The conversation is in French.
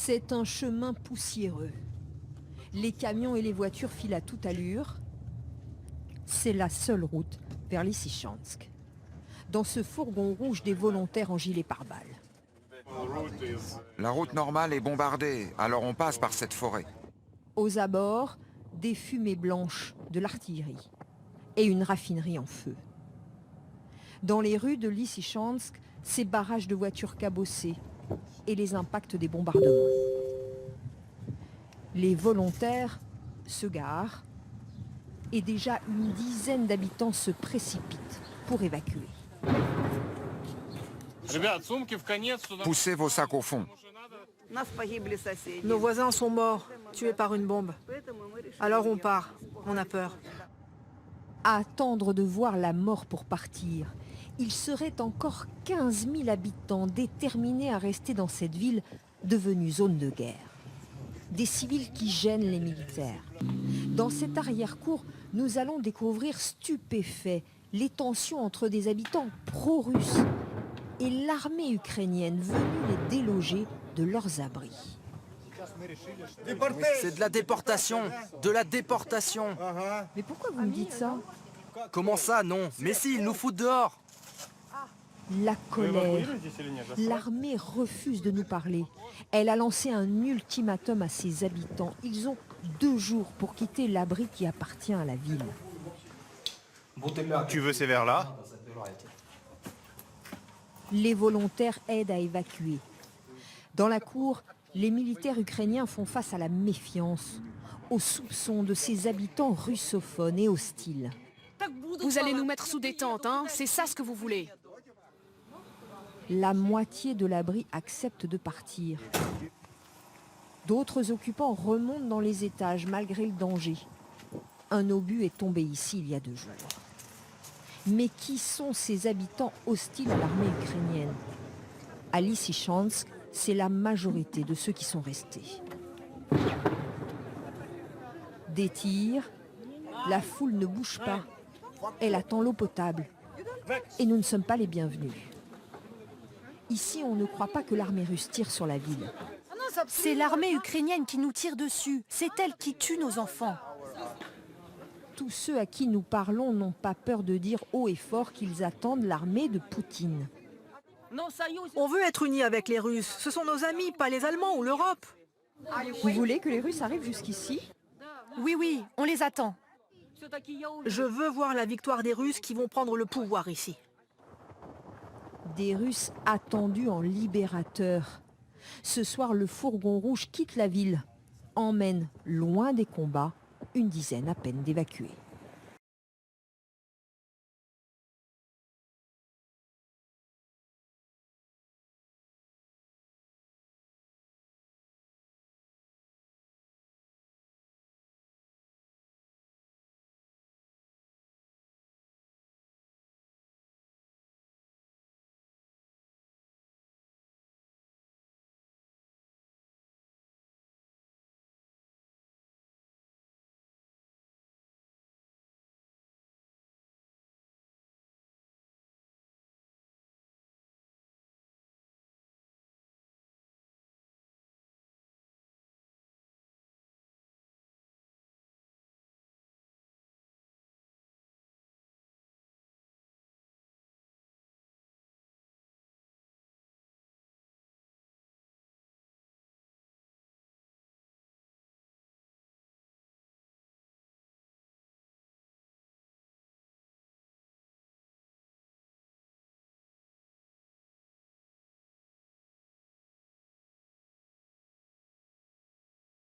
C'est un chemin poussiéreux. Les camions et les voitures filent à toute allure. C'est la seule route vers Lysychansk. Dans ce fourgon rouge, des volontaires en gilet pare-balles. La route normale est bombardée, alors on passe par cette forêt. Aux abords, des fumées blanches de l'artillerie et une raffinerie en feu. Dans les rues de Lysychansk, ces barrages de voitures cabossées et les impacts des bombardements. Les volontaires se garent et déjà une dizaine d'habitants se précipitent pour évacuer. Poussez vos sacs au fond. Nos voisins sont morts, tués par une bombe. Alors on part, on a peur. À attendre de voir la mort pour partir, il serait encore 15 000 habitants déterminés à rester dans cette ville devenue zone de guerre. Des civils qui gênent les militaires. Dans cette arrière-cour, nous allons découvrir stupéfaits les tensions entre des habitants pro-russes et l'armée ukrainienne venue les déloger de leurs abris. C'est de la déportation, de la déportation. Mais pourquoi vous me dites ça? Comment ça, non? Mais si, ils nous foutent dehors. La colère. L'armée refuse de nous parler. Elle a lancé un ultimatum à ses habitants. Ils ont 2 jours pour quitter l'abri qui appartient à la ville. Tu veux ces verres-là? Les volontaires aident à évacuer. Dans la cour, les militaires ukrainiens font face à la méfiance, aux soupçons de ces habitants russophones et hostiles. Vous allez nous mettre sous des tentes, hein? C'est ça ce que vous voulez? La moitié de l'abri accepte de partir. D'autres occupants remontent dans les étages malgré le danger. Un obus est tombé ici il y a 2 jours. Mais qui sont ces habitants hostiles à l'armée ukrainienne? À Lysychansk, c'est la majorité de ceux qui sont restés. Des tirs, la foule ne bouge pas. Elle attend l'eau potable. Et nous ne sommes pas les bienvenus. Ici, on ne croit pas que l'armée russe tire sur la ville. C'est l'armée ukrainienne qui nous tire dessus. C'est elle qui tue nos enfants. Tous ceux à qui nous parlons n'ont pas peur de dire haut et fort qu'ils attendent l'armée de Poutine. On veut être unis avec les Russes. Ce sont nos amis, pas les Allemands ou l'Europe. Vous voulez que les Russes arrivent jusqu'ici? Oui, oui, on les attend. Je veux voir la victoire des Russes qui vont prendre le pouvoir ici. Des Russes attendus en libérateurs. Ce soir, le fourgon rouge quitte la ville, emmène, loin des combats, une dizaine à peine d'évacués.